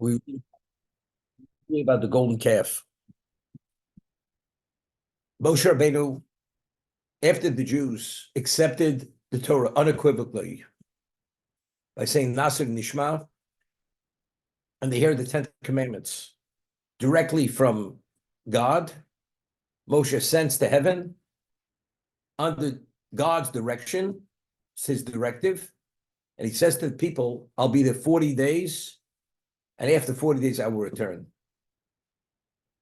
We read about the golden calf. Moshe Rabbeinu, after the Jews accepted the Torah unequivocally by saying Nasir Nishma, and they hear the 10 commandments directly from God, Moshe ascends to heaven under God's direction. It's his directive. And he says to the people, I'll be there 40 days, and after 40 days, I will return.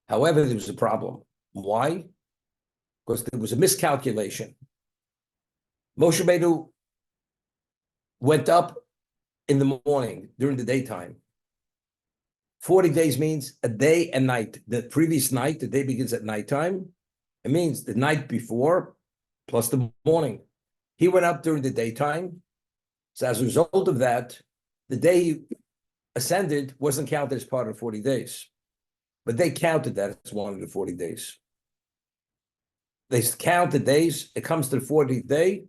However, there was a problem. Why? Because there was a miscalculation. Moshe Rabbeinu went up in the morning during the daytime. 40 days means a day and night. The previous night, the day begins at nighttime. It means the night before plus the morning. He went up during the daytime. So as a result of that, the day he ascended wasn't counted as part of 40 days. But they counted that as one of the 40 days. They count the days. It comes to the 40th day.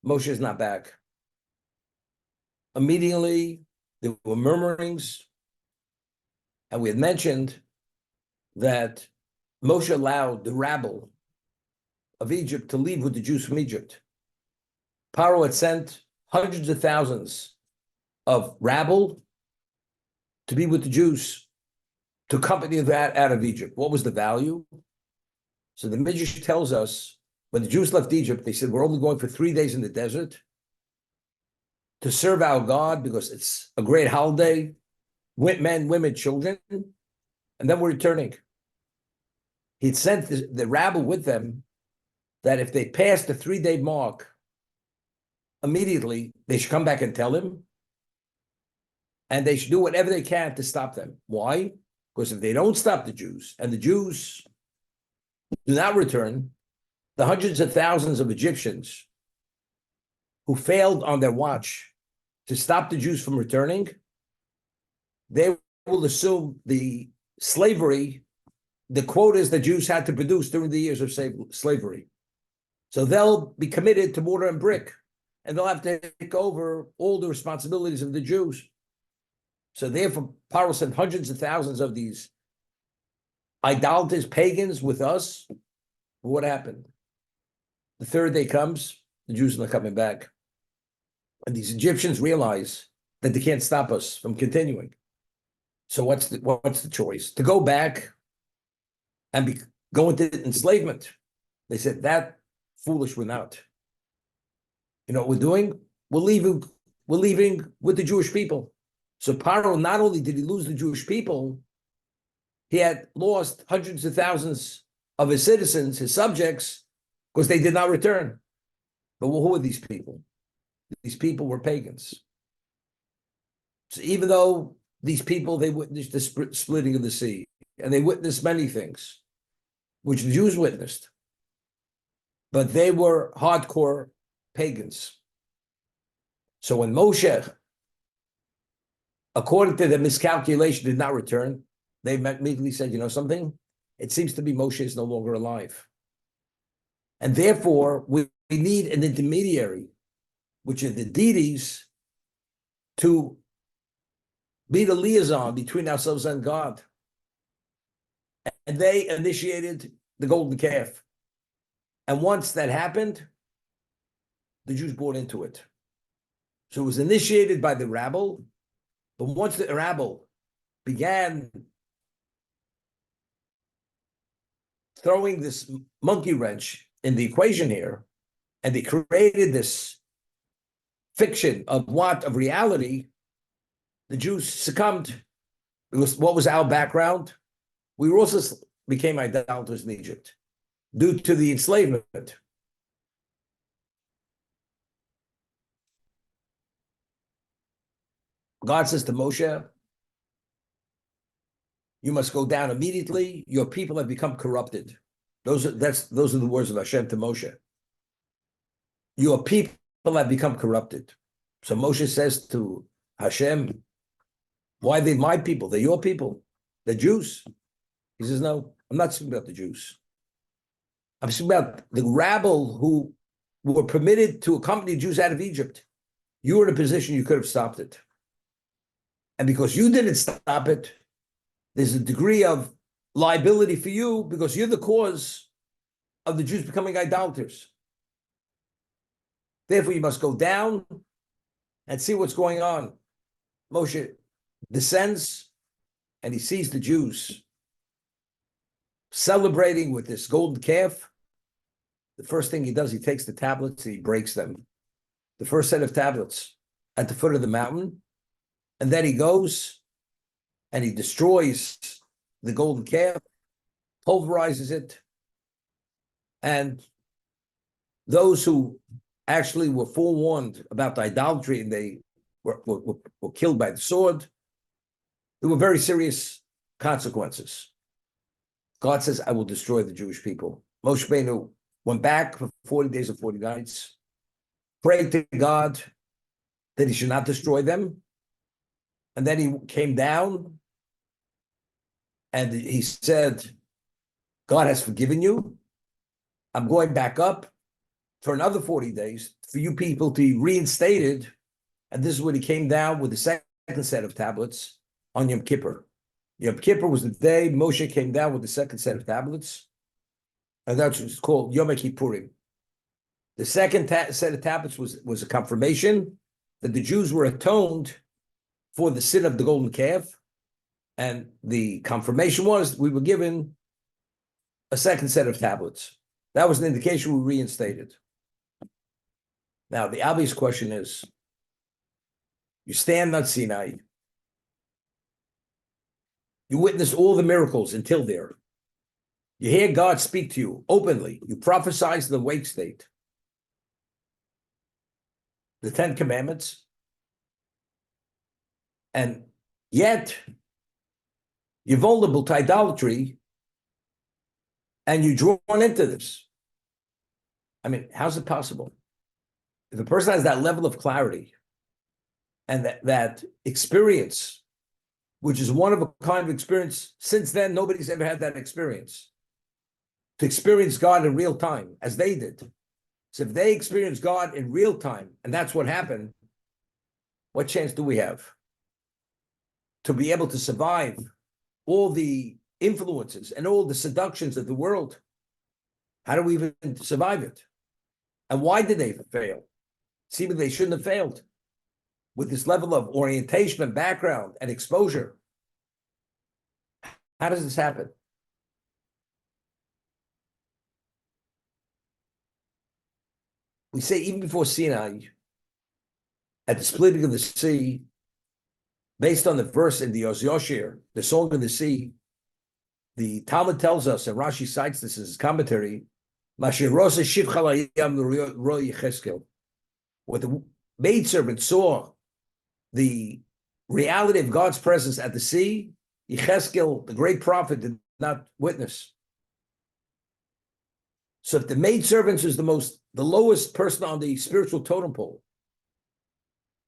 Moshe is not back. Immediately, there were murmurings. And we had mentioned that Moshe allowed the rabble of Egypt to leave with the Jews from Egypt. Paro had sent hundreds of thousands of rabble to be with the Jews, to accompany that out of Egypt. What was the value? So the Midrash tells us, when the Jews left Egypt, they said, we're only going for 3 days in the desert to serve our God because it's a great holiday, men, women, children, and then we're returning. He'd sent the rabble with them that if they passed the 3-day mark, immediately they should come back and tell him, and they should do whatever they can to stop them. Why? Because if they don't stop the Jews, and the Jews do not return, the hundreds of thousands of Egyptians who failed on their watch to stop the Jews from returning, they will assume the slavery, the quotas the Jews had to produce during the years of slavery. So they'll be committed to mortar and brick, and they'll have to take over all the responsibilities of the Jews. So therefore, Paro sent hundreds of thousands of these idolaters, pagans with us. What happened? The 3rd day comes, the Jews are not coming back. And these Egyptians realize that they can't stop us from continuing. So what's the choice? To go back and go into enslavement. They said, that foolish we're not. You know what we're doing? We're leaving with the Jewish people. So Paro, not only did he lose the Jewish people, he had lost hundreds of thousands of his citizens, his subjects, because they did not return. But who were these people? These people were pagans. So even though these people, they witnessed the splitting of the sea, and they witnessed many things, which the Jews witnessed, but they were hardcore pagans. So when Moshe, according to the miscalculation, did not return, they immediately said, you know something? It seems to be Moshe is no longer alive. And therefore, we need an intermediary, which are the deities, to be the liaison between ourselves and God. And they initiated the golden calf. And once that happened, the Jews bought into it. So it was initiated by the rabble, but once the rabble began throwing this monkey wrench in the equation here, and they created this fiction of reality, the Jews succumbed. Because what was our background? We also became idolaters in Egypt due to the enslavement. God says to Moshe, you must go down immediately. Your people have become corrupted. Those are the words of Hashem to Moshe. Your people have become corrupted. So Moshe says to Hashem, why are they my people? They're your people. They're Jews. He says, no, I'm not speaking about the Jews. I'm speaking about the rabble who were permitted to accompany Jews out of Egypt. You were in a position you could have stopped it. And because you didn't stop it, there's a degree of liability for you because you're the cause of the Jews becoming idolaters. Therefore, you must go down and see what's going on. Moshe descends and he sees the Jews celebrating with this golden calf. The first thing he does, he takes the tablets and he breaks them. The first set of tablets at the foot of the mountain. And then he goes and he destroys the golden calf, pulverizes it. And those who actually were forewarned about the idolatry and they were killed by the sword, there were very serious consequences. God says, I will destroy the Jewish people. Moshe Rabbeinu went back for 40 days and 40 nights, prayed to God that he should not destroy them. And then he came down and he said, God has forgiven you. I'm going back up for another 40 days for you people to be reinstated. And this is when he came down with the second set of tablets on Yom Kippur. Yom Kippur was the day Moshe came down with the second set of tablets. And that's what's called Yom Kippurim. The second set of tablets was a confirmation that the Jews were atoned for the sin of the golden calf. And the confirmation was we were given a second set of tablets. That was an indication we reinstated. Now, the obvious question is, you stand on Sinai, you witness all the miracles until there. You hear God speak to you openly. You prophesy to the wake state. The 10 Commandments. And yet, you're vulnerable to idolatry and you're drawn into this. I mean, how's it possible? If a person has that level of clarity and that experience, which is one of a kind of experience, since then, nobody's ever had that experience. To experience God in real time, as they did. So if they experience God in real time, and that's what happened, what chance do we have to be able to survive all the influences and all the seductions of the world? How do we even survive it? And why did they fail? Seemingly they shouldn't have failed. With this level of orientation and background and exposure. How does this happen? We say even before Sinai, at the splitting of the sea, based on the verse in the Yoshir, the Song of the Sea, the Talmud tells us, and Rashi cites this in his commentary, what the maidservant saw the reality of God's presence at the sea, Yecheskel, the great prophet, did not witness. So if the maidservant is the lowest person on the spiritual totem pole,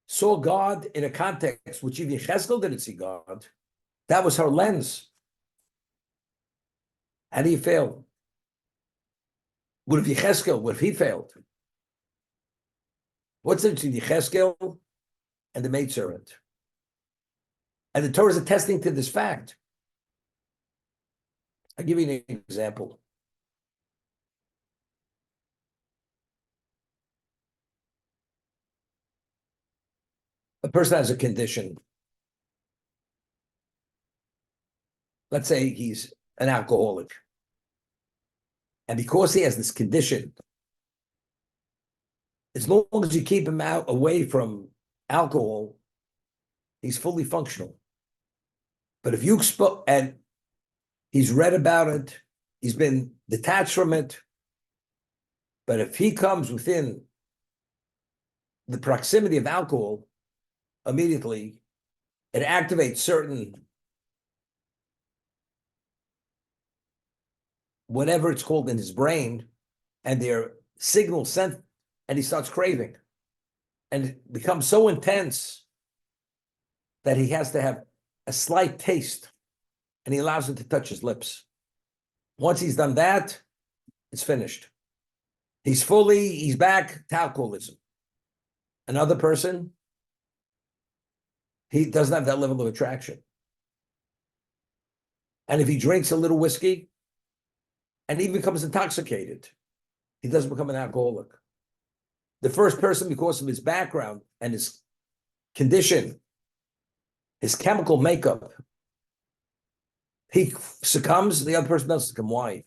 saw God in a context which even Yecheskel didn't see God, that was her lens. How do you fail? What if Yecheskel, what if he failed? What's the difference between Yecheskel and the maidservant? And the Torah is attesting to this fact. I'll give you an example. A person has a condition. Let's say he's an alcoholic. And because he has this condition, as long as you keep him away from alcohol, he's fully functional. But if you and he's read about it, he's been detached from it, but if he comes within the proximity of alcohol, immediately it activates certain, whatever it's called in his brain, and their signals sent, and he starts craving. And it becomes so intense that he has to have a slight taste, and he allows it to touch his lips. Once he's done that, it's finished. He's back to alcoholism. Another person, He doesn't have that level of attraction. And if he drinks a little whiskey and he becomes intoxicated, he doesn't become an alcoholic. The first person, because of his background and his condition, his chemical makeup, he succumbs, the other person doesn't succumb. Why?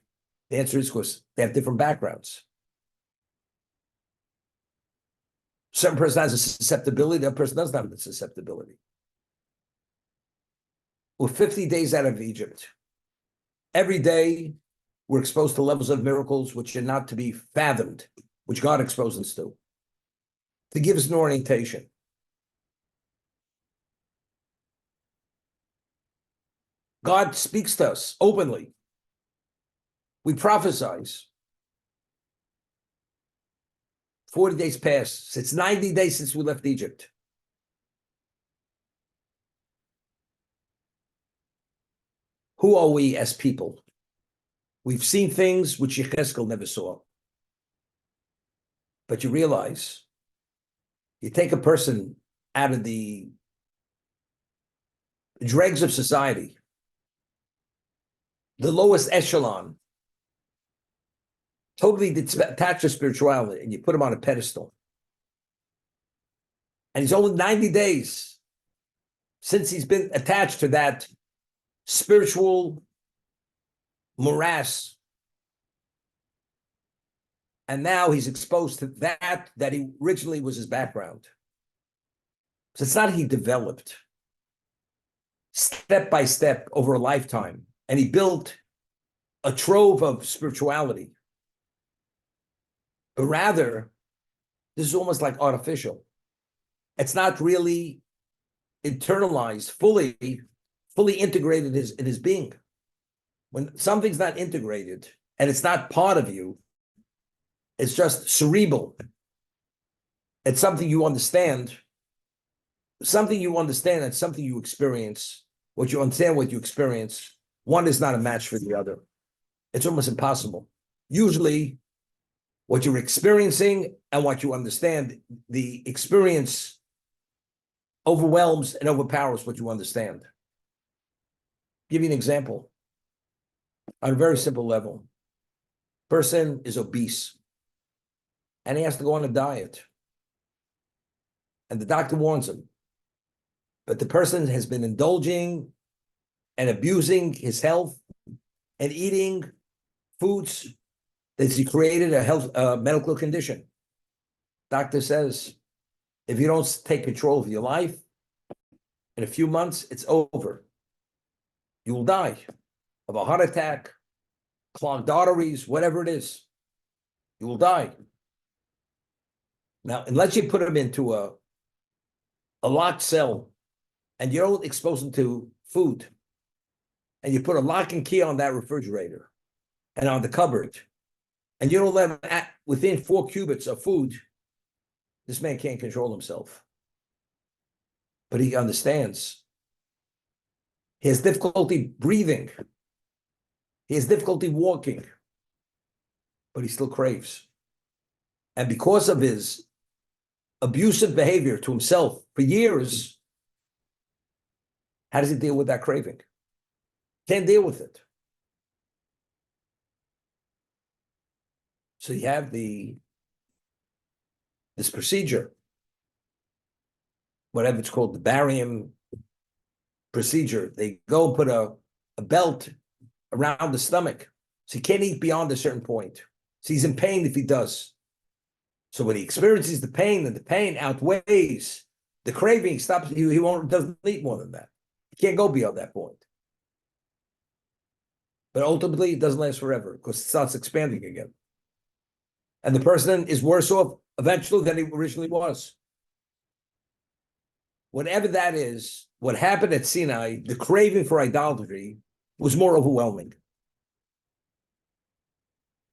The answer is because they have different backgrounds. Certain person has a susceptibility, the other person doesn't have the susceptibility. We're 50 days out of Egypt. Every day, we're exposed to levels of miracles which are not to be fathomed, which God exposes us to give us an orientation. God speaks to us openly. We prophesize. 40 days passed. It's 90 days since we left Egypt. Who are we as people? We've seen things which Yechezkel never saw. But you realize, you take a person out of the dregs of society, the lowest echelon, totally attached to spirituality, and you put him on a pedestal. And he's only 90 days since he's been attached to that spiritual morass. And now he's exposed to that he originally was his background. So it's not he developed step by step over a lifetime, and he built a trove of spirituality. But rather, this is almost like artificial. It's not really internalized, fully integrated in his being. When something's not integrated and it's not part of you, it's just cerebral. It's something you understand. Something you understand and something you experience. What you understand, what you experience, one is not a match for the other. It's almost impossible. Usually, what you're experiencing and what you understand, the experience overwhelms and overpowers what you understand. Give you an example. On a very simple level, person is obese and he has to go on a diet. And the doctor warns him. But the person has been indulging and abusing his health and eating foods that he created a medical condition. Doctor says, if you don't take control of your life, in a few months, it's over. You will die of a heart attack, clogged arteries, whatever it is. You will die. Now, unless you put him into a locked cell and you don't expose him to food, and you put a lock and key on that refrigerator and on the cupboard, and you don't let him within 4 cubits of food, this man can't control himself. But he understands. He has difficulty breathing. He has difficulty walking. But he still craves. And because of his abusive behavior to himself for years, how does he deal with that craving? Can't deal with it. So you have this procedure, whatever it's called, the barium procedure. They go and put a belt around the stomach. So he can't eat beyond a certain point. So he's in pain if he does. So when he experiences the pain, and the pain outweighs the craving, stops. He doesn't eat more than that. He can't go beyond that point. But ultimately, it doesn't last forever because it starts expanding again. And the person is worse off eventually than he originally was. Whatever that is, what happened at Sinai, the craving for idolatry was more overwhelming.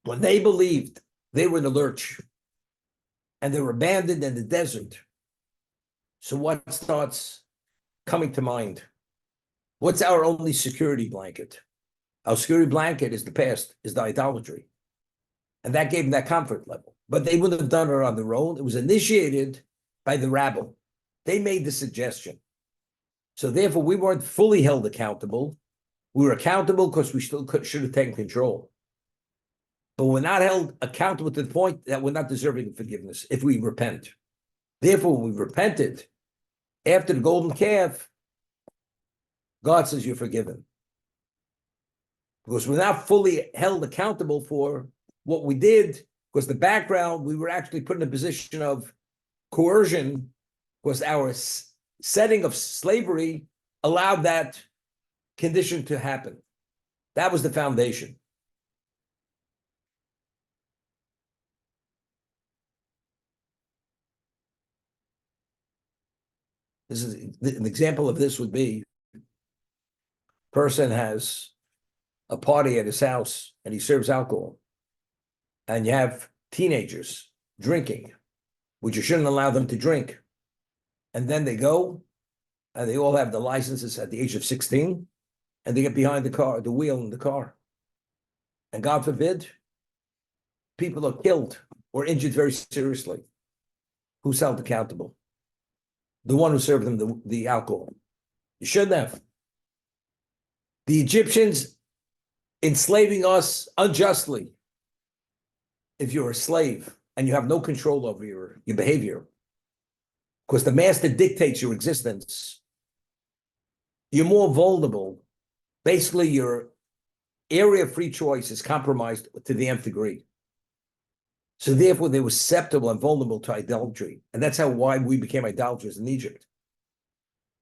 When they believed they were in the lurch and they were abandoned in the desert, so what starts coming to mind? What's our only security blanket? Our security blanket is the past, is the idolatry. And that gave them that comfort level. But they wouldn't have done it on their own. It was initiated by the rabble. They made the suggestion. So therefore, we weren't fully held accountable. We were accountable because we still should have taken control. But we're not held accountable to the point that we're not deserving of forgiveness if we repent. Therefore, when we repented after the golden calf, God says you're forgiven. Because we're not fully held accountable for what we did, because the background, we were actually put in a position of coercion, because our setting of slavery allowed that condition to happen. That was the foundation. This is an example of this would be person has a party at his house and he serves alcohol, and you have teenagers drinking, which you shouldn't allow them to drink. And then they go and they all have the licenses at the age of 16, and they get behind the wheel in the car. And God forbid, people are killed or injured very seriously. Who's held accountable? The one who served them the alcohol. You shouldn't have. The Egyptians enslaving us unjustly. If you're a slave and you have no control over your behavior, because the master dictates your existence, you're more vulnerable. Basically, your area of free choice is compromised to the nth degree. So therefore, they were susceptible and vulnerable to idolatry. And that's why we became idolaters in Egypt.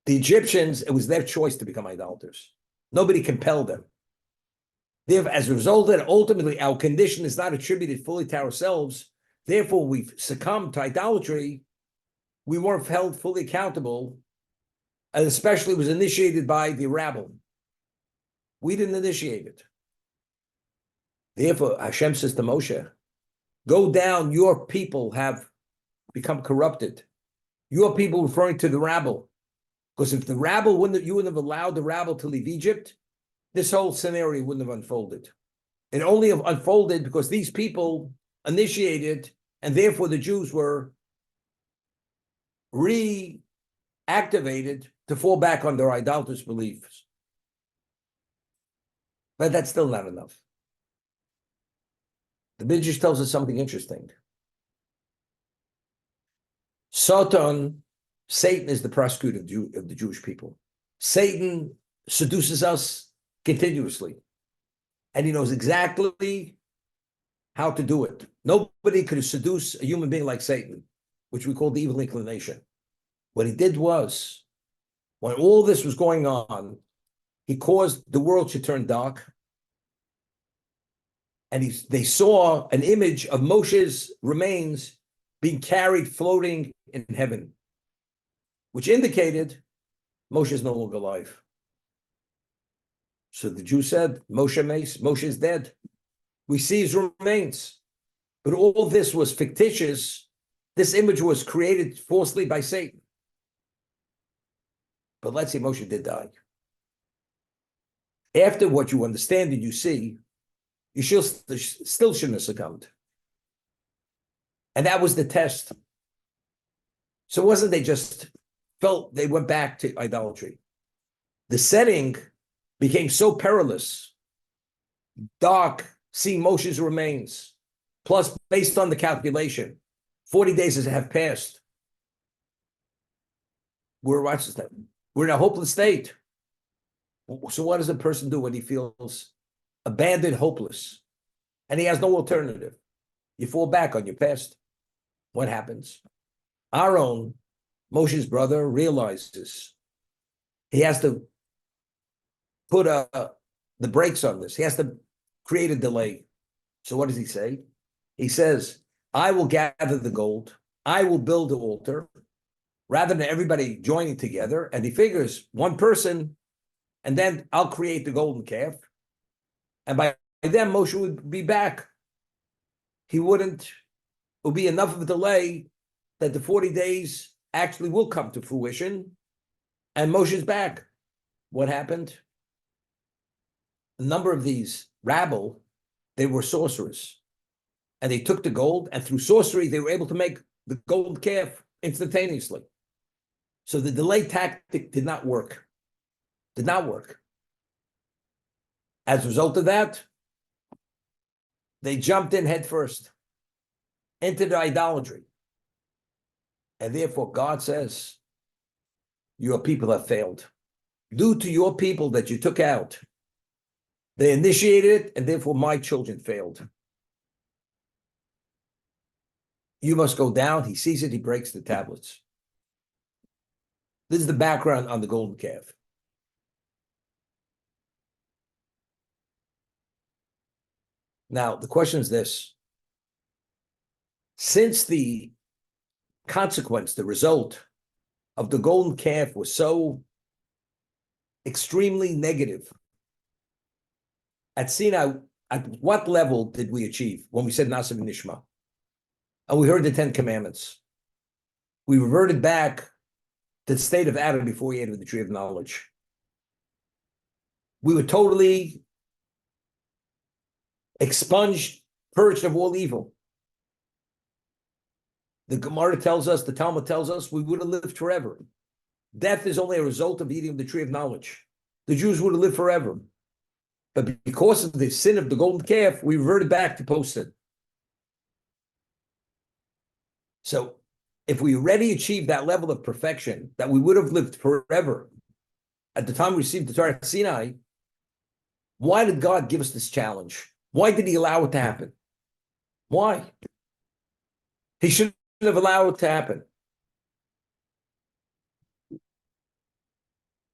The Egyptians, it was their choice to become idolaters. Nobody compelled them. Therefore, as a result of that, ultimately, our condition is not attributed fully to ourselves. Therefore, we've succumbed to idolatry. We weren't held fully accountable, and especially was initiated by the rabble. We didn't initiate it. Therefore, Hashem says to Moshe, go down, your people have become corrupted. Your people referring to the rabble. Because if the rabble you wouldn't have allowed the rabble to leave Egypt, this whole scenario wouldn't have unfolded. It only unfolded because these people initiated, and therefore the Jews were reactivated to fall back on their idolatrous beliefs. But that's still not enough. The Midrash tells us something interesting. Satan is the prosecutor of the Jewish people. Satan seduces us continuously, and he knows exactly how to do it. Nobody could seduce a human being like Satan, which we call the evil inclination. What he did was, when all this was going on, he caused the world to turn dark, and they saw an image of Moshe's remains being carried, floating in heaven, which indicated Moshe is no longer alive. So the Jew said, Moshe is dead. We see his remains. But all this was fictitious. This image was created falsely by Satan. But let's say Moshe did die. After what you understand and you see, you still shouldn't have succumbed. And that was the test. So it wasn't they just felt they went back to idolatry. The setting became so perilous, dark, seeing Moshe's remains, plus based on the calculation, 40 days have passed. We're in a hopeless state. So what does a person do when he feels abandoned, hopeless, and he has no alternative? You fall back on your past. What happens? Aaron, Moshe's brother, realizes he has to put the brakes on this. He has to create a delay. So what does he say? He says, I will gather the gold. I will build an altar, rather than everybody joining together. And he figures one person, and then I'll create the golden calf. And by then, Moshe would be back. It would be enough of a delay that the 40 days actually will come to fruition, and Moshe's back. What happened? A number of these rabble, they were sorcerers, and they took the gold, and through sorcery, they were able to make the golden calf instantaneously. So the delay tactic did not work. Did not work. As a result of that, they jumped in headfirst into the idolatry. And therefore, God says, your people have failed. Due to your people that you took out, they initiated it, and therefore my children failed. You must go down. He sees it, he breaks the tablets. This is the background on the golden calf. Now, the question is this. Since the consequence, the result of the golden calf was so extremely negative, at Sinai, at what level did we achieve when we said Na'aseh V'Nishma? And we heard the 10 Commandments. We reverted back to the state of Adam before he ate of the tree of knowledge. We were totally expunged, purged of all evil. The Gemara tells us, the Talmud tells us, we would have lived forever. Death is only a result of eating of the tree of knowledge. The Jews would have lived forever. But because of the sin of the golden calf, we reverted back to post-sin. So if we already achieved that level of perfection, that we would have lived forever at the time we received the Torah at Sinai, why did God give us this challenge? Why did he allow it to happen? Why? He shouldn't have allowed it to happen.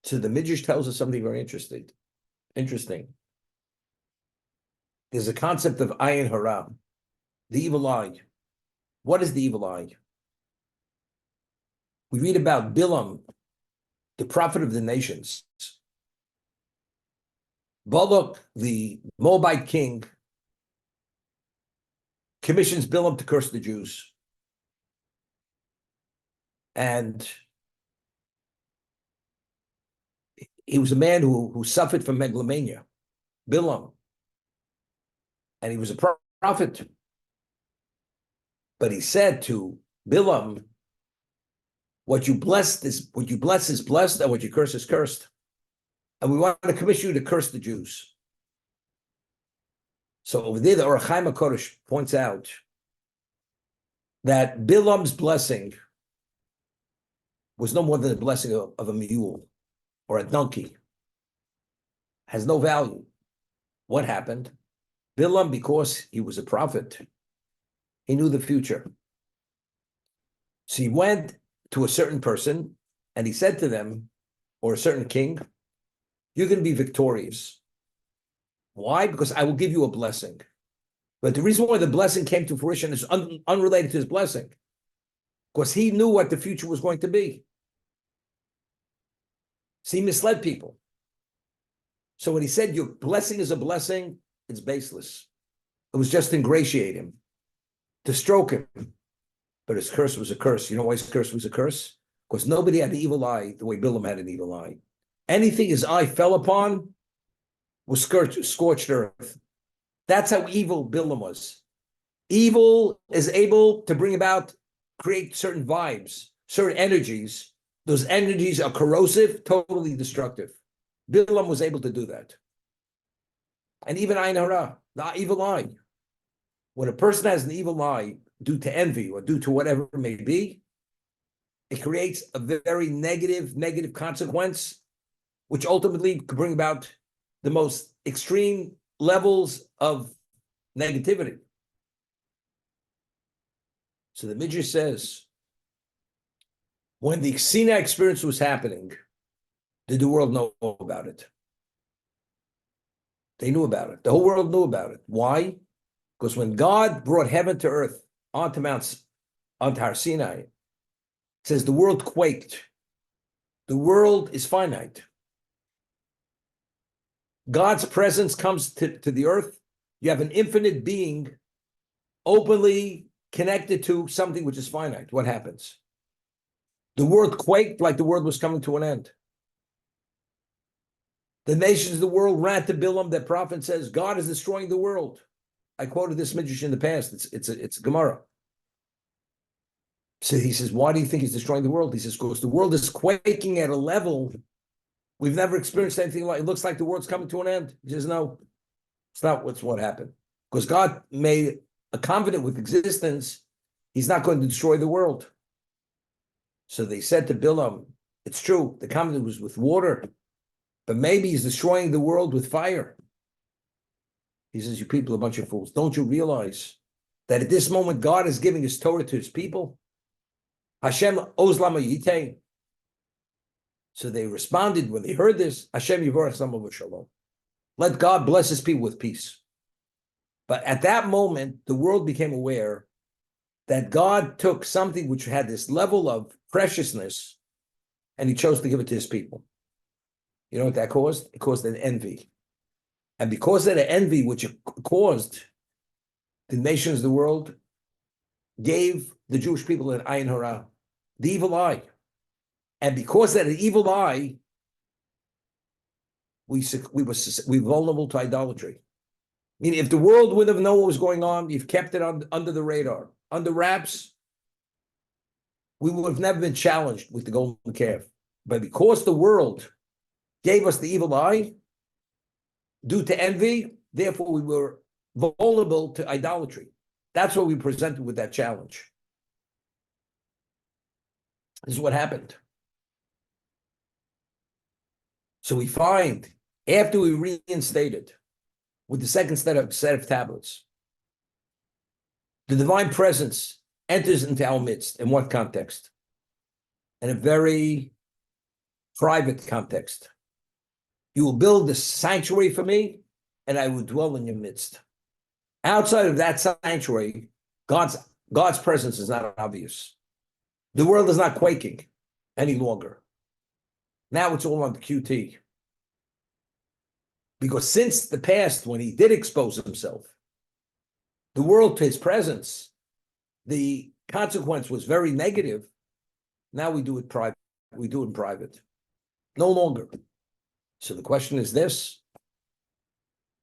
So the Midrash tells us something very interesting. There's a concept of ayin hara, the evil eye. What is the evil eye? We read about Bilam, the prophet of the nations. Balak, the Moabite king, commissions Bilam to curse the Jews. And he was a man who suffered from megalomania, Bilam. And he was a prophet. But he said to Bilam, what you bless is blessed, and what you curse is cursed. And we want to commission you to curse the Jews. So over there, the Orach Chaim HaKodesh points out that Bilam's blessing was no more than the blessing of a mule or a donkey. Has no value. What happened? Bilam, because he was a prophet, he knew the future. So he went to a certain person and he said to them, or a certain king, you're going to be victorious. Why? Because I will give you a blessing. But the reason why the blessing came to fruition is unrelated to his blessing. Because he knew what the future was going to be. So he misled people. So when he said your blessing is a blessing, it's baseless. It was just to ingratiate him, to stroke him. But his curse was a curse. You know why his curse was a curse? Because nobody had an evil eye the way Bilam had an evil eye. Anything his eye fell upon was scorched earth. That's how evil Bilam was. Evil is able to bring about, create certain vibes, certain energies. Those energies are corrosive, totally destructive. Bilam was able to do that. And even ayin hara, the evil eye. When a person has an evil eye due to envy or due to whatever it may be, it creates a very negative consequence, which ultimately could bring about the most extreme levels of negativity. So the Midrash says, when the Sinai experience was happening, did the world know about it? They knew about it. The whole world knew about it. Why? Because when God brought heaven to earth onto Har Sinai, it says the world quaked. The world is finite. God's presence comes to the earth. You have an infinite being openly connected to something which is finite. What happens? The world quaked like the world was coming to an end. The nations of the world ran to Bilam, that prophet says, God is destroying the world. I quoted this midrash in the past. It's a Gemara. So he says, why do you think he's destroying the world? He says, because the world is quaking at a level We've never experienced anything like it. Looks like the world's coming to an end. He says, no, it's not what happened. Because God made a covenant with existence. He's not going to destroy the world. So they said to Bilam, it's true, the covenant was with water, but maybe he's destroying the world with fire. He says, you people are a bunch of fools. Don't you realize that at this moment, God is giving his Torah to his people? Hashem ozlama yitein. So they responded when they heard this, Hashem yivarech zama v'shalom. Let God bless his people with peace. But at that moment, the world became aware that God took something which had this level of preciousness and he chose to give it to his people. You know what that caused? It caused an envy. And because of the envy which it caused, the nations of the world gave the Jewish people an ayin hara, the evil eye. And because of the evil eye, we were vulnerable to idolatry. I mean, if the world would have known what was going on, you've kept it under the radar, under wraps, we would have never been challenged with the golden calf. But because the world gave us the evil eye, due to envy, therefore we were vulnerable to idolatry. That's what we presented with that challenge. This is what happened. So we find, after we reinstated with the second set of tablets, the divine presence enters into our midst. In what context? In a very private context. You will build a sanctuary for me, and I will dwell in your midst. Outside of that sanctuary, God's presence is not obvious. The world is not quaking any longer. Now it's all on the QT. Because since the past, when he did expose himself, the world to his presence, the consequence was very negative. Now we do it private. We do it in private. No longer. So the question is this.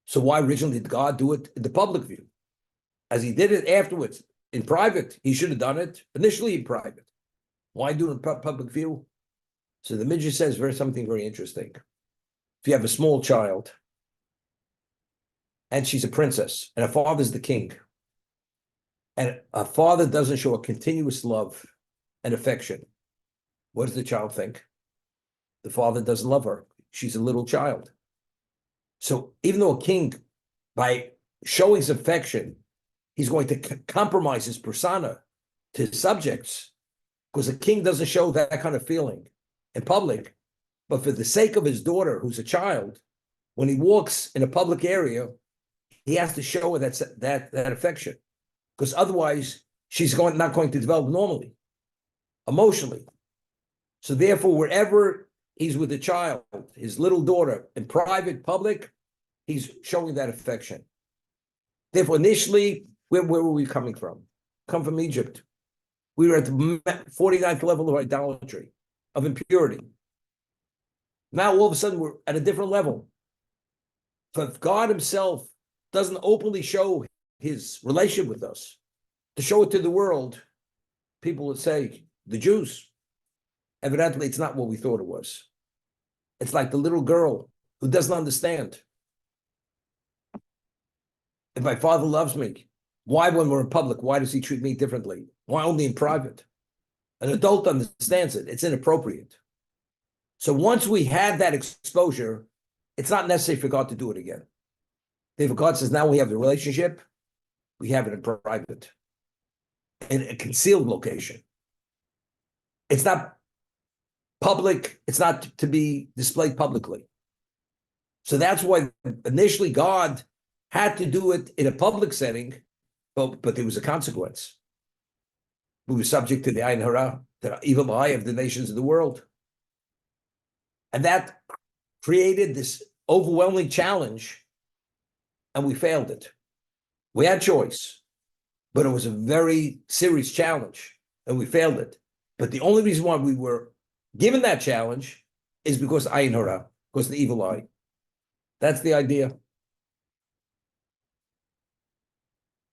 So why originally did God do it in the public view? As he did it afterwards in private, he should have done it initially in private. Why do it in public view? So the Midrash says something very interesting. If you have a small child and she's a princess and her father's the king, and a father doesn't show a continuous love and affection, what does the child think? The father doesn't love her. She's a little child. So even though a king, by showing his affection, he's going to compromise his persona to his subjects, because a king doesn't show that kind of feeling in public, but for the sake of his daughter, who's a child, when he walks in a public area, he has to show her that affection, because otherwise she's not going to develop normally, emotionally. So therefore, wherever he's with a child, his little daughter, in private, public, he's showing that affection. Therefore, initially, where were we coming from? Come from Egypt. We were at the 49th level of idolatry, of impurity. Now, all of a sudden, we're at a different level. So if God himself doesn't openly show his relationship with us, to show it to the world, people would say, the Jews, evidently it's not what we thought it was. It's like the little girl who doesn't understand. If my father loves me, why when we're in public, why does he treat me differently? Why only in private? An adult understands it. It's inappropriate. So once we had that exposure, it's not necessary for God to do it again. Therefore, God says, now we have the relationship, we have it in private, in a concealed location. It's not public, it's not to be displayed publicly. So that's why initially God had to do it in a public setting, but there was a consequence. We were subject to the ayin hara, the evil eye of the nations of the world. And that created this overwhelming challenge, and we failed it. We had choice, but it was a very serious challenge, and we failed it. But the only reason why we were given that challenge is because ayin hara, because of the evil eye. That's the idea.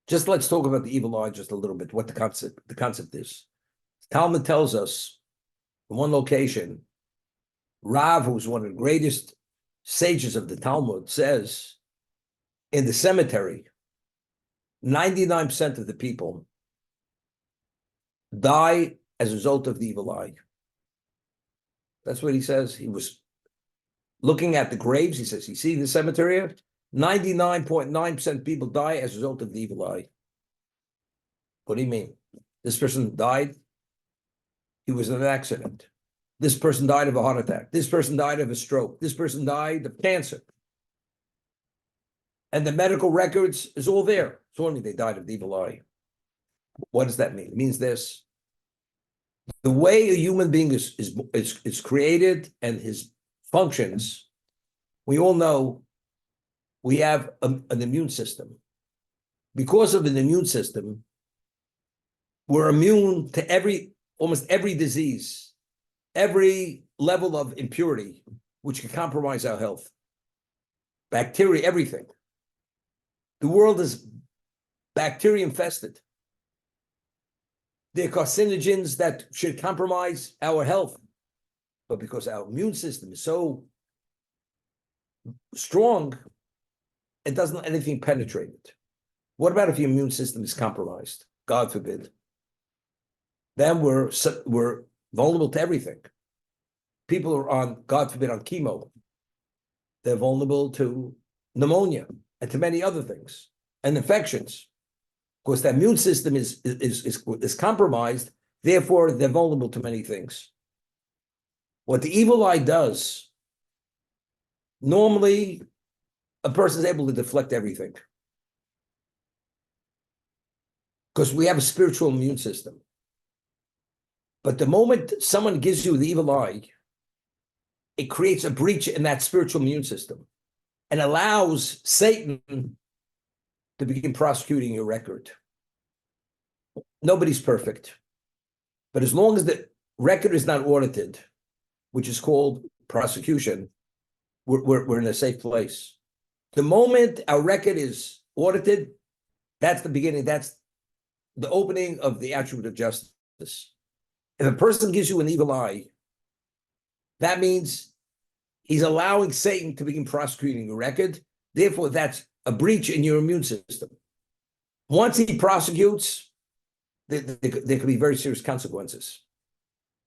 Just let's talk about the evil eye just a little bit, what the concept is. Talmud tells us in one location, Rav, who's one of the greatest sages of the Talmud, says in the cemetery, 99% of the people die as a result of the evil eye. That's what he says. He was looking at the graves. He says, you see the cemetery? 99.9% people die as a result of the evil eye. What do you mean? This person died. He was in an accident. This person died of a heart attack. This person died of a stroke. This person died of cancer. And the medical records is all there. So only they died of the evil eye. What does that mean? It means this. The way a human being is created and his functions, we all know we have an immune system. Because of an immune system, we're immune to almost every disease, every level of impurity, which can compromise our health. Bacteria, everything. The world is bacteria infested. They're carcinogens that should compromise our health. But because our immune system is so strong, it doesn't let anything penetrate it. What about if your immune system is compromised? God forbid. Then we're vulnerable to everything. People are on, God forbid, on chemo. They're vulnerable to pneumonia and to many other things and infections. Of course, the immune system is compromised, therefore they're vulnerable to many things. What the evil eye does, normally a person is able to deflect everything. Because we have a spiritual immune system. But the moment someone gives you the evil eye, it creates a breach in that spiritual immune system and allows Satan to begin prosecuting your record. Nobody's perfect. But as long as the record is not audited, which is called prosecution, we're in a safe place. The moment our record is audited, that's the beginning, that's the opening of the attribute of justice. If a person gives you an evil eye, that means he's allowing Satan to begin prosecuting your record. Therefore, that's a breach in your immune system. Once he prosecutes, there could be very serious consequences.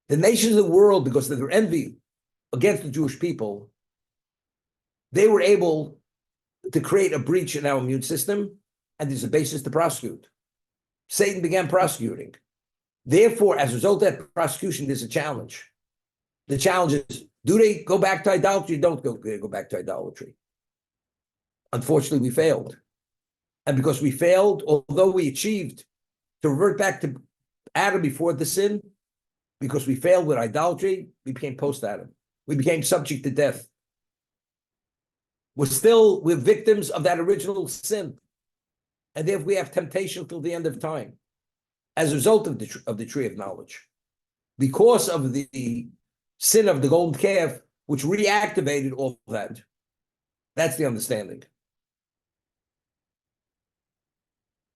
The nations of the world, because of their envy against the Jewish people, they were able to create a breach in our immune system, and there's a basis to prosecute. Satan began prosecuting. Therefore, as a result of that prosecution, there's a challenge. The challenge is, do they go back to idolatry? Don't go back to idolatry. Unfortunately, we failed. And because we failed, although we achieved to revert back to Adam before the sin, because we failed with idolatry, we became post-Adam. We became subject to death. We're victims of that original sin. And therefore we have temptation till the end of time as a result of the tree of knowledge. Because of the sin of the golden calf, which reactivated all that. That's the understanding.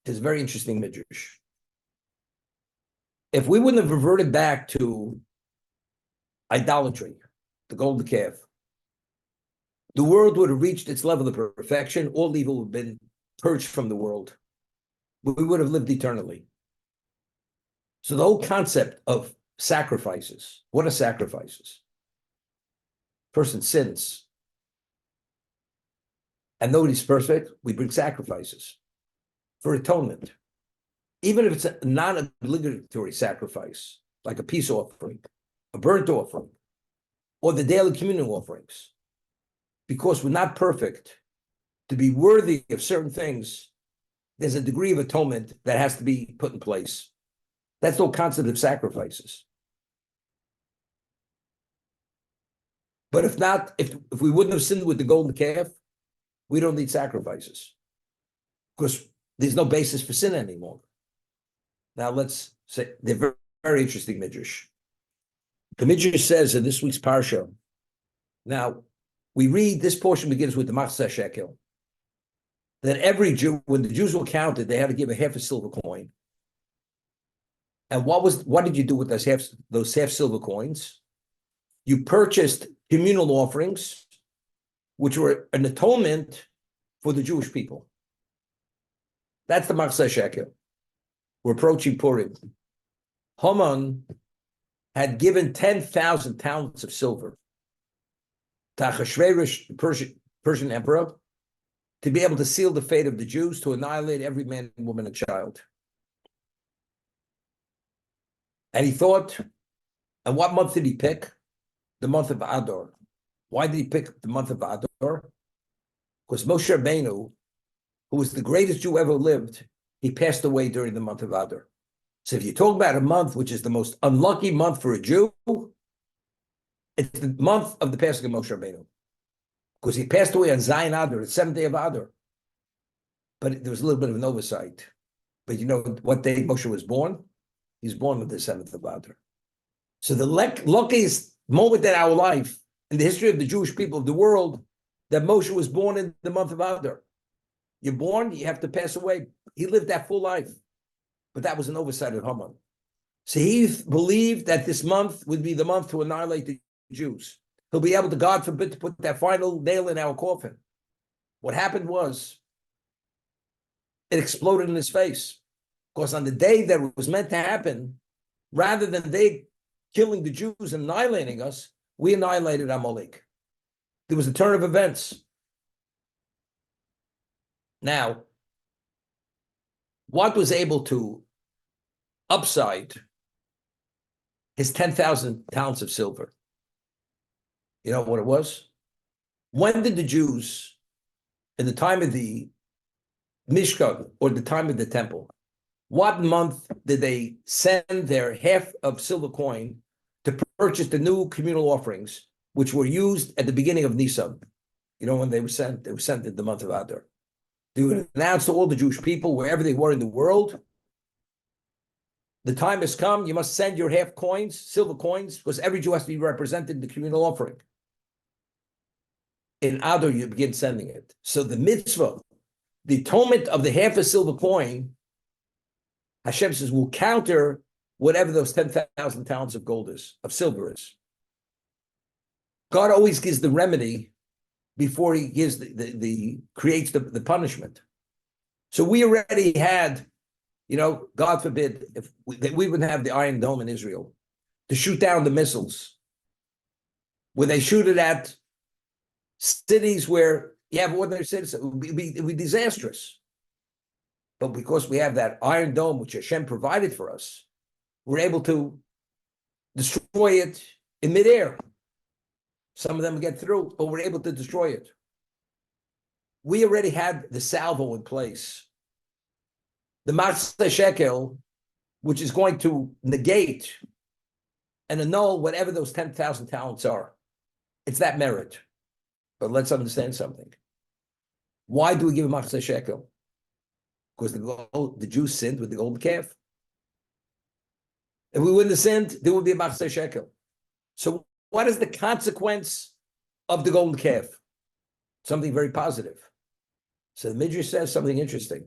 It's very interesting midrash. If we wouldn't have reverted back to idolatry, the golden calf, the world would have reached its level of perfection. All evil would have been purged from the world. We would have lived eternally. So the whole concept of sacrifices, what are sacrifices? Person sins. And nobody's perfect, we bring sacrifices for atonement. Even if it's a non-obligatory sacrifice, like a peace offering, a burnt offering, or the daily communion offerings. Because we're not perfect, to be worthy of certain things, there's a degree of atonement that has to be put in place. That's the whole concept of sacrifices. But if not, if we wouldn't have sinned with the golden calf, we don't need sacrifices. Because there's no basis for sin anymore. Now let's say, they're very, very interesting midrash. The midrash says in this week's parsha, now we read, this portion begins with the Machzeh Shekel, that every Jew, when the Jews were counted, they had to give a half a silver coin. And what did you do with those half silver coins? You purchased communal offerings, which were an atonement for the Jewish people. That's the Machzeh Shekel. We're approaching Purim. Haman had given 10,000 talents of silver to Achashverosh, the Persian emperor, to be able to seal the fate of the Jews, to annihilate every man, woman, and child. And he thought, and what month did he pick? The month of Adar. Why did he pick the month of Adar? Because Moshe Rabbeinu, who was the greatest Jew ever lived, he passed away during the month of Adar. So if you talk about a month which is the most unlucky month for a Jew, it's the month of the passing of Moshe Rabbeinu. Because he passed away on Zayin Adar, the 7th day of Adar. But there was a little bit of an oversight. But you know what day Moshe was born? He's born on the 7th of Adar. So the luckiest moment in our life, in the history of the Jewish people of the world, that Moshe was born in the month of Adar. You're born, you have to pass away. He lived that full life. But that was an oversight of Haman. So he believed that this month would be the month to annihilate the Jews. He'll be able to, God forbid, to put that final nail in our coffin. What happened was, it exploded in his face. Because on the day that it was meant to happen, rather than they killing the Jews and annihilating us, we annihilated Amalek. There was a turn of events. Now, what was able to upside his 10,000 talents of silver? You know what it was? When did the Jews, in the time of the Mishkan, or the time of the temple, what month did they send their half of silver coin to purchase the new communal offerings, which were used at the beginning of Nisan? You know when they were sent? They were sent in the month of Adar. They would announce to all the Jewish people, wherever they were in the world, the time has come, you must send your half coins, silver coins, because every Jew has to be represented in the communal offering. In Adar, you begin sending it. So the mitzvah, the atonement of the half a silver coin, Hashem says, will counter whatever those 10,000 talents of gold is, of silver is. God always gives the remedy before he gives creates the punishment. So we already had, you know, God forbid, if we wouldn't have the Iron Dome in Israel to shoot down the missiles. When they shoot it at cities where you have ordinary citizens, it would be disastrous. But because we have that Iron Dome, which Hashem provided for us, we're able to destroy it in midair. Some of them get through, but we're able to destroy it. We already had the salvo in place. The Machzeh Shekel, which is going to negate and annul whatever those 10,000 talents are. It's that merit. But let's understand something. Why do we give a Machzeh Shekel? Because the Jews sinned with the golden calf. If we wouldn't have sinned, there would be a Machzeh Shekel. So what is the consequence of the golden calf? Something very positive. So the Midrash says something interesting.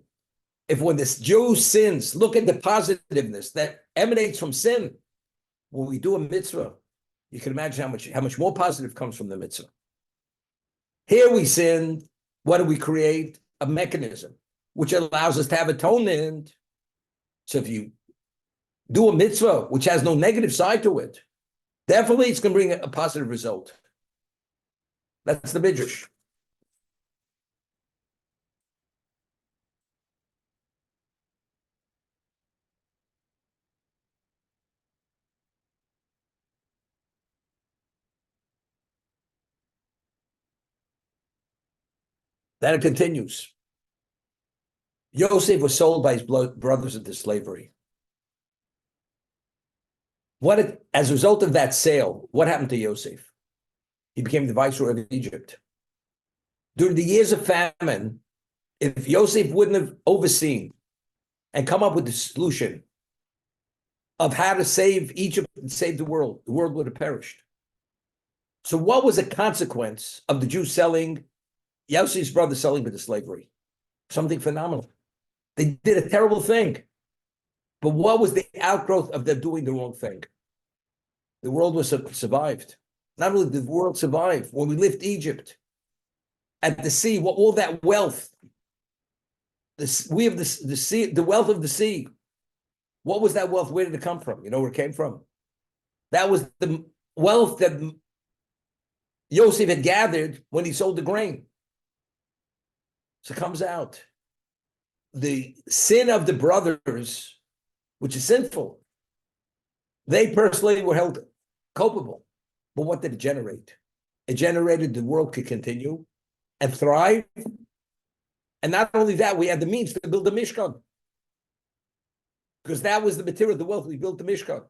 If when this Jew sins, look at the positiveness that emanates from sin. When we do a mitzvah, you can imagine how much more positive comes from the mitzvah. Here we sin. What do we create? A mechanism which allows us to have atonement. So if you do a mitzvah which has no negative side to it, definitely it's going to bring a positive result. That's the Midrash. Then it continues. Yosef was sold by his brothers into slavery. As a result of that sale, what happened to Yosef? He became the viceroy of Egypt. During the years of famine, if Yosef wouldn't have overseen and come up with the solution of how to save Egypt and save the world would have perished. So what was the consequence of the Jews selling, Yosef's brothers selling into slavery? Something phenomenal. They did a terrible thing. But what was the outgrowth of them doing the wrong thing? The world was survived. Not only did the world survive, when we left Egypt at the sea, what all that wealth, we have the sea, the wealth of the sea. What was that wealth? Where did it come from? You know where it came from? That was the wealth that Yosef had gathered when he sold the grain. So it comes out. The sin of the brothers, which is sinful, they personally were held culpable. But what did it generate? It generated the world could continue and thrive. And not only that, we had the means to build the Mishkan. Because that was the material, the wealth. We built the Mishkan.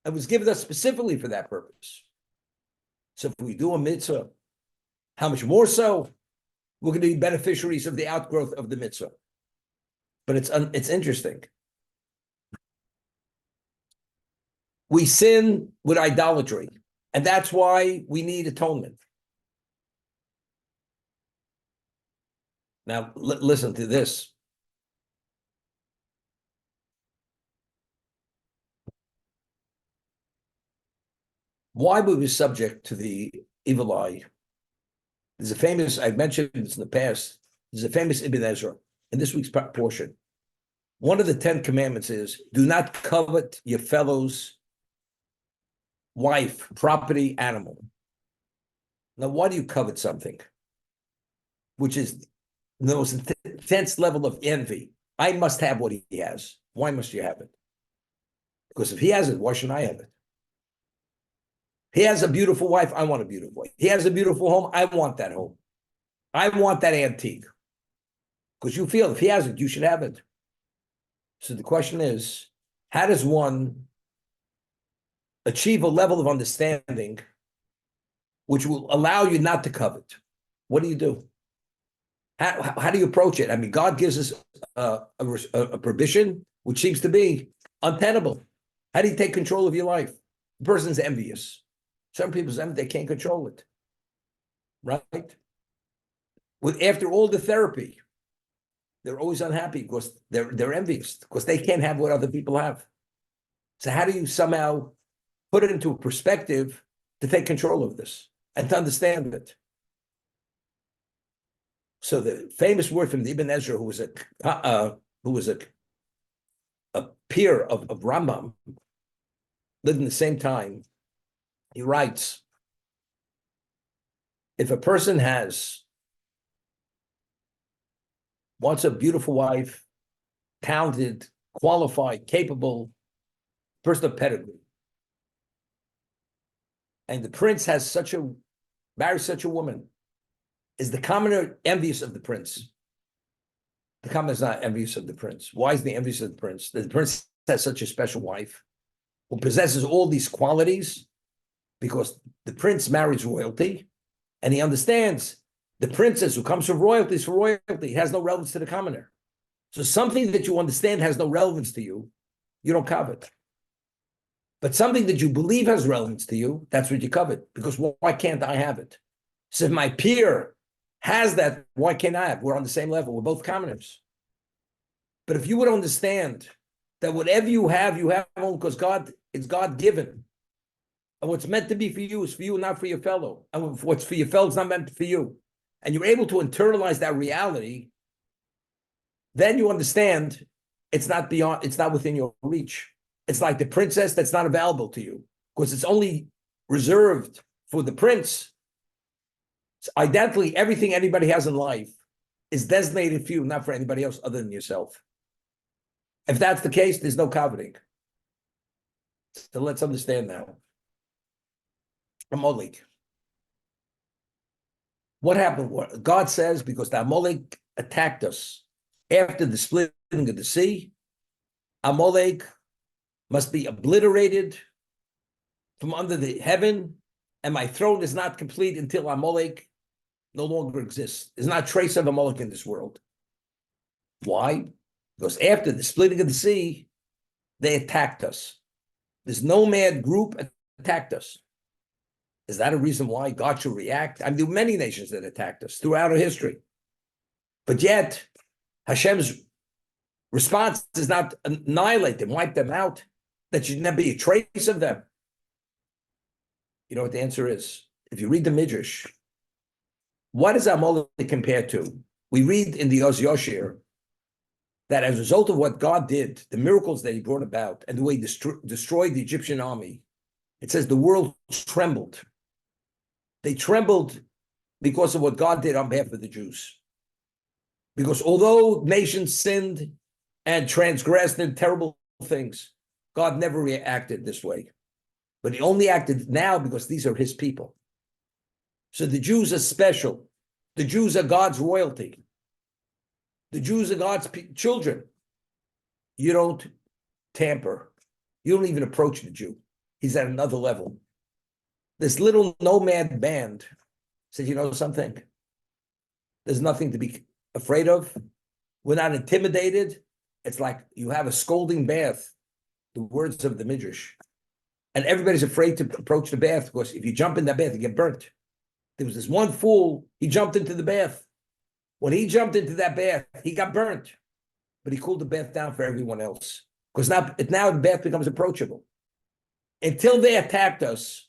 It was given us specifically for that purpose. So if we do a mitzvah, how much more so? We're going to be beneficiaries of the outgrowth of the mitzvah. But it's interesting. We sin with idolatry, and that's why we need atonement. Now, listen to this. Why were we subject to the evil eye? There's a famous, I've mentioned this in the past, there's a famous Ibn Ezra in this week's portion. One of the 10 commandments is, do not covet your fellow's wife, property, animal. Now, why do you covet something? Which is the most intense level of envy. I must have what he has. Why must you have it? Because if he has it, why shouldn't I have it? He has a beautiful wife, I want a beautiful wife. He has a beautiful home, I want that home. I want that antique. Because you feel if he has it, you should have it. So the question is, how does one achieve a level of understanding which will allow you not to covet? What do you do? How do you approach it? I mean, God gives us a prohibition which seems to be untenable. How do you take control of your life? The person's envious. Some people's envious, they can't control it. Right? After all the therapy, they're always unhappy because they're envious, because they can't have what other people have. So how do you somehow put it into a perspective to take control of this and to understand it? So the famous word from the Ibn Ezra, who was a peer of Rambam, lived in the same time. He writes, if a person wants a beautiful wife, talented, qualified, capable, person of pedigree, and the prince marries such a woman, is the commoner envious of the prince? The commoner is not envious of the prince. Why is the envious of the prince? The prince has such a special wife who possesses all these qualities because the prince marries royalty, and he understands the princess who comes from royalty is for royalty. It has no relevance to the commoner. So something that you understand has no relevance to you, you don't covet. But something that you believe has relevance to you, that's what you covet. Because why can't I have it? So if my peer has that, why can't I have? We're on the same level. We're both commoners. But if you would understand that whatever you have only because it's God-given. And what's meant to be for you is for you, not for your fellow. And what's for your fellow is not meant for you. And you're able to internalize that reality, then you understand it's not within your reach. It's like the princess that's not available to you because it's only reserved for the prince. So identically, everything anybody has in life is designated for you, not for anybody else other than yourself. If that's the case, there's no coveting. So let's understand now. Amalek. What happened? God says, because the Amalek attacked us after the splitting of the sea, Amalek must be obliterated from under the heaven, and my throne is not complete until Amalek no longer exists. There's not a trace of Amalek in this world. Why? Because after the splitting of the sea, they attacked us. This nomad group attacked us. Is that a reason why God should react? I mean, there were many nations that attacked us throughout our history. But yet, Hashem's response is not annihilate them, wipe them out. That should never be a trace of them. You know what the answer is? If you read the Midrash, what is Amalek compared to? We read in the Oz Yoshir that as a result of what God did, the miracles that he brought about, and the way he destroyed the Egyptian army, it says the world trembled. They trembled because of what God did on behalf of the Jews. Because although nations sinned and transgressed in terrible things, God never reacted this way. But he only acted now because these are his people. So the Jews are special. The Jews are God's royalty. The Jews are God's children. You don't tamper. You don't even approach the Jew. He's at another level. This little nomad band says, you know something? There's nothing to be afraid of. We're not intimidated. It's like you have a scolding bath, the words of the Midrash. And everybody's afraid to approach the bath because if you jump in that bath, you get burnt. There was this one fool, he jumped into the bath. When he jumped into that bath, he got burnt. But he cooled the bath down for everyone else. Because now the bath becomes approachable. Until they attacked us,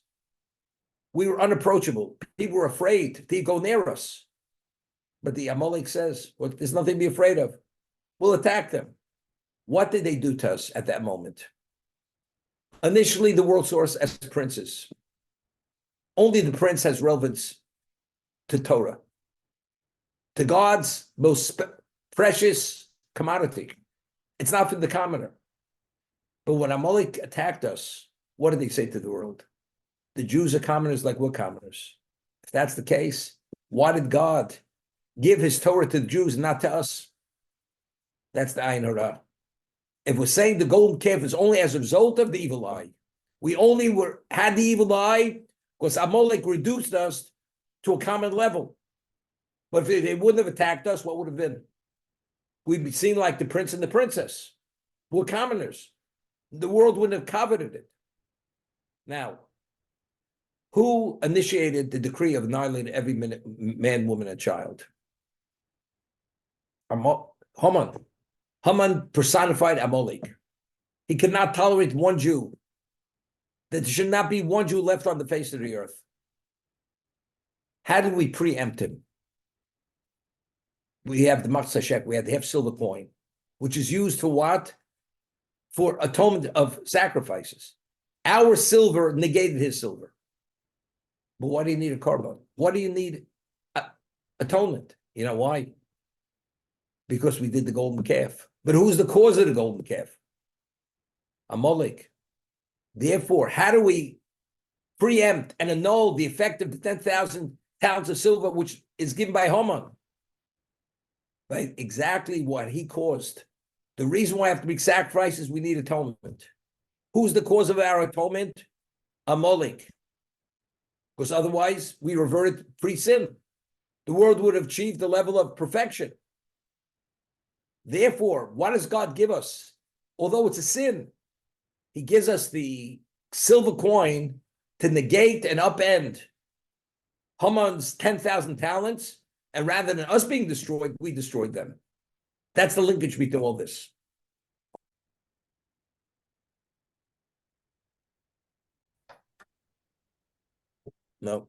we were unapproachable. People were afraid to go near us. But the Amalek says, well, there's nothing to be afraid of. We'll attack them. What did they do to us at that moment? Initially, the world saw us as princes. Only the prince has relevance to Torah, to God's most precious commodity. It's not for the commoner. But when Amalek attacked us, what did they say to the world? The Jews are commoners like we're commoners. If that's the case, why did God give his Torah to the Jews and not to us? That's the Ayin Hara. If we're saying the golden calf is only as a result of the evil eye, we only had the evil eye because Amalek reduced us to a common level. But if they wouldn't have attacked us, what would have been? We'd be seen like the prince and the princess. We're commoners. The world wouldn't have coveted it. Now, who initiated the decree of annihilating every man, woman, and child? Haman. Haman personified Amalek. He could not tolerate one Jew. That there should not be one Jew left on the face of the earth. How did we preempt him? We have the Matzah, we have the half silver coin, which is used for what? For atonement of sacrifices. Our silver negated his silver. But why do you need a korban? Why do you need atonement? You know why? Because we did the golden calf. But who's the cause of the golden calf? Amalek. Therefore, how do we preempt and annul the effect of the 10,000 pounds of silver which is given by Haman? Right? Exactly what he caused. The reason why I have to make sacrifices, we need atonement. Who's the cause of our atonement? Amalek. Because otherwise, we reverted pre-sin. The world would have achieved the level of perfection. Therefore, what does God give us? Although it's a sin, he gives us the silver coin to negate and upend Haman's 10,000 talents, and rather than us being destroyed, we destroyed them. That's the linkage between all this. No.